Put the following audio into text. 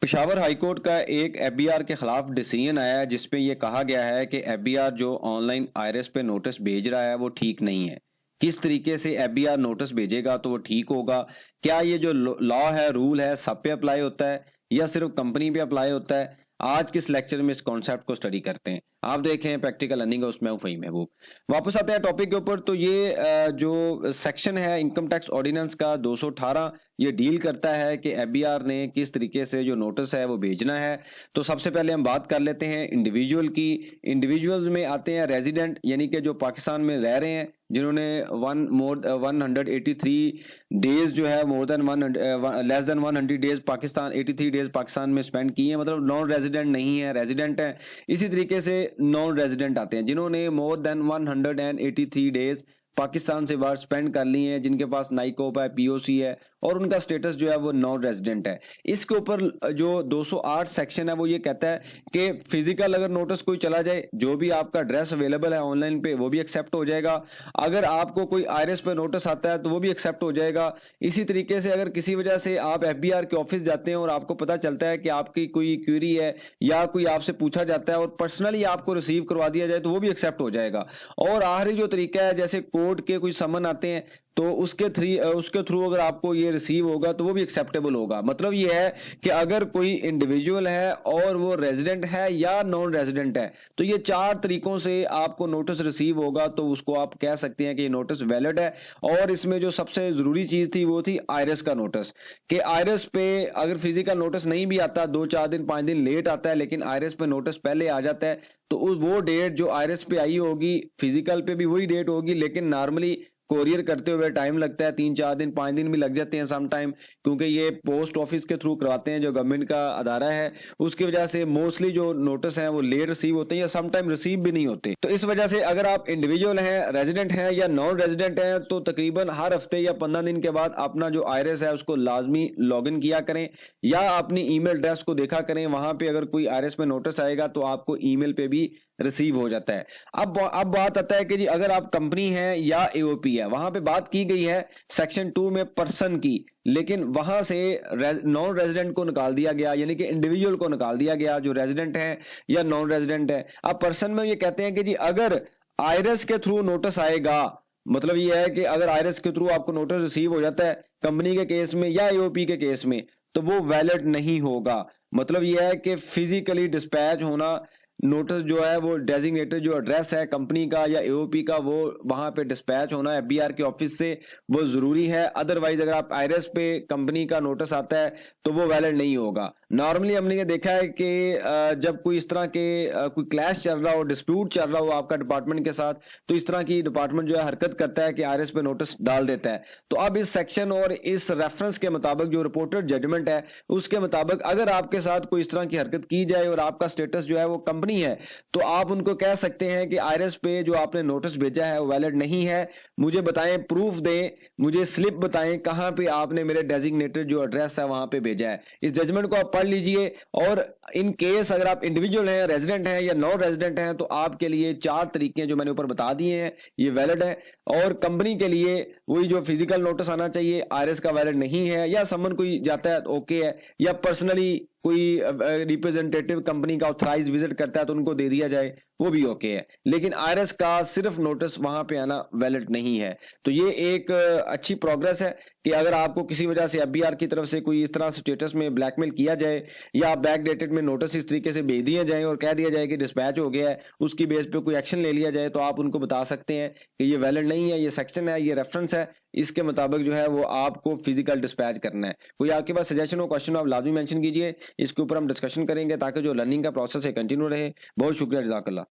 Peshawar high court का एक FBR के खिलाफ डिसीजन आया है जिसपे ये कहा गया है कि एफबीआर जो ऑनलाइन आईआरएस पे नोटिस भेज रहा है वो ठीक नहीं है। किस तरीके से एफबीआर नोटिस भेजेगा तो वो ठीक होगा? क्या ये जो लॉ है, रूल है, सब पे अप्लाई होता है या सिर्फ कंपनी पे अप्लाई होता है? आज किस लेक्चर में इस कॉन्सेप्ट को स्टडी करते हैं। आप देखें प्रैक्टिकल लर्निंग है, उसमें फ़हीम महबूब। वापस आते हैं टॉपिक के ऊपर। तो ये जो सेक्शन है इनकम टैक्स ऑर्डिनेंस का 218, ये डील करता है कि एफबीआर ने किस तरीके से जो नोटिस है वो भेजना है। तो सबसे पहले हम बात कर लेते हैं इंडिविजुअल की। इंडिविजुअल्स में आते हैं रेजिडेंट, यानी कि जो पाकिस्तान में रह रहे हैं, जिन्होंने 183 डेज जो है less than 100 days Pakistan 83 days Pakistan में स्पेंड किए हैं, मतलब नॉन रेजिडेंट नहीं है, रेजिडेंट है। इसी तरीके से नॉन रेजिडेंट आते हैं जिन्होंने मोर देन 183 डेज पाकिस्तान से बाहर स्पेंड कर लिए हैं, जिनके पास नाइकोप है, पीओसी है और उनका स्टेटस जो है वो नॉन रेजिडेंट है। इसके ऊपर जो 208 सेक्शन है वो ये कहता है कि फिजिकल अगर नोटिस कोई चला जाए, जो भी आपका एड्रेस अवेलेबल है ऑनलाइन पे वो भी एक्सेप्ट हो जाएगा। अगर आपको कोई आईआरएस पे नोटिस आता है तो वो भी एक्सेप्ट हो जाएगा। इसी तरीके से अगर किसी वजह से आप एफबीआर के ऑफिस जाते हैं और आपको पता चलता है कि आपकी कोई क्वेरी है या कोई आपसे पूछा जाता है और पर्सनली आपको रिसीव करवा दिया जाए तो वो भी एक्सेप्ट हो जाएगा। और आखिरी जो तरीका है, जैसे कोर्ट के कोई समन आते हैं तो उसके थ्रू अगर आपको ये रिसीव होगा तो वो भी एक्सेप्टेबल होगा। मतलब ये है कि अगर कोई इंडिविजुअल है और वो रेजिडेंट है या नॉन रेजिडेंट है तो ये 4 तरीकों से आपको नोटिस रिसीव होगा, तो उसको आप कह सकते हैं कि ये नोटिस वैलिड है। और इसमें जो सबसे जरूरी चीज थी वो थी आईआरएस का नोटिस, कि आईआरएस पे अगर फिजिकल नोटिस नहीं भी आता, 2-4 दिन 5 दिन लेट आता है, लेकिन आईआरएस पे नोटिस पहले आ जाता है, तो वो डेट जो आईआरएस पे आई होगी फिजिकल पे भी वही डेट होगी, लेकिन नॉर्मली कोरियर करते हुए टाइम लगता है, 3-4 दिन 5 दिन भी लग जाते हैं सम टाइम, क्योंकि ये पोस्ट ऑफिस के थ्रू करवाते हैं जो गवर्नमेंट का अदारा है। उसकी वजह से मोस्टली जो नोटिस हैं वो लेट रिसीव होते हैं या सम टाइम रिसीव भी नहीं होते। तो इस वजह से अगर आप इंडिविजुअल हैं, रेजिडेंट हैं या नॉन रेजिडेंट हैं तो तकरीबन हर हफ्ते या 15 दिन के बाद अपना जो आईआरएस है उसको लाजमी लॉग इन किया करें या अपनी ईमेल एड्रेस को देखा करें। वहां पे अगर कोई आईआरएस में नोटिस आएगा तो आपको ईमेल पे भी रिसीव हो जाता है। अब बात आता है कि जी अगर आप कंपनी है या एओपी है, वहां पे बात की गई है सेक्शन 2 में पर्सन की, लेकिन वहां से नॉन रेजिडेंट को निकाल दिया गया, यानी कि इंडिविजुअल को निकाल दिया गया जो रेजिडेंट है या नॉन रेजिडेंट है। अब पर्सन में ये कहते हैं कि जी अगर आईआरएस के थ्रू नोटिस आएगा, मतलब ये है कि अगर आईआरएस के थ्रू आपको नोटिस रिसीव हो जाता है कंपनी के केस में या एओपी के केस में, तो वो वैलिड नहीं होगा। मतलब ये है कि फिजिकली डिस्पैच होना नोटिस जो है वो डेजिग्नेटेड जो एड्रेस है कंपनी का या एओपी का, वो वहां पे डिस्पैच होना एफबीआर के ऑफिस से वो जरूरी है। अदरवाइज अगर आप आईआरएस पे कंपनी का नोटिस आता है तो वो वैलिड नहीं होगा। नॉर्मली हमने ये देखा है कि जब कोई इस तरह के कोई क्लैश चल रहा हो, डिस्प्यूट चल रहा हो आपका डिपार्टमेंट के साथ, तो इस तरह की डिपार्टमेंट जो है हरकत करता है कि आईआरएस पे नोटिस डाल देता है। तो अब इस सेक्शन और इस रेफरेंस के मुताबिक जो रिपोर्टेड जजमेंट है उसके मुताबिक अगर आपके साथ कोई इस तरह की हरकत की जाए और आपका स्टेटस जो है वो कंपनी है, तो आप उनको कह सकते हैं कि आईआरएस पे जो आपने नोटिस भेजा है वो वैलिड नहीं है, मुझे बताएं, प्रूफ दें, मुझे स्लिप बताएं कहां पे आपने मेरे डेजिग्नेटेड जो एड्रेस है वहां पे भेजा है। इस जजमेंट को आप पढ़ लीजिए। और इन केस अगर आप इंडिविजुअल हैं, रेजिडेंट हैं या नॉन रेजिडेंट हैं तो आपके लिए 4 तरीके जो मैंने ऊपर बता दिए हैं ये वैलिड है। और कंपनी के लिए वही जो फिजिकल नोटिस आना चाहिए, आईआरएस का वैलिड नहीं है, या समन कोई जाता है तो ओके है, या पर्सनली कोई रिप्रेजेंटेटिव कंपनी का ऑथराइज विजिट करता है तो उनको दे दिया जाए, वो भी ओके है। लेकिन आईआरएस का सिर्फ नोटिस वहां पे आना वैलिड नहीं है। तो ये एक अच्छी प्रोग्रेस है कि अगर आपको किसी वजह से एफबीआर की तरफ से कोई इस तरह स्टेटस में ब्लैकमेल किया जाए या बैक डेटेड में नोटिस इस तरीके से भेज दिए जाए और कह दिया जाए कि डिस्पैच हो गया है, उसकी बेस पे कोई एक्शन ले लिया जाए, तो आप उनको बता सकते हैं कि ये वैलिड नहीं है, ये सेक्शन है, ये रेफरेंस है, इसके मुताबिक जो है वो आपको फिजिकल डिस्पैच करना है। कोई आपके पास सजेशन हो, क्वेश्चन आप लाजमी मेंशन कीजिए, इसके ऊपर हम डिस्कशन करेंगे ताकि जो लर्निंग का प्रोसेस है कंटिन्यू रहे। बहुत शुक्रिया, जज़ाकल्लाह।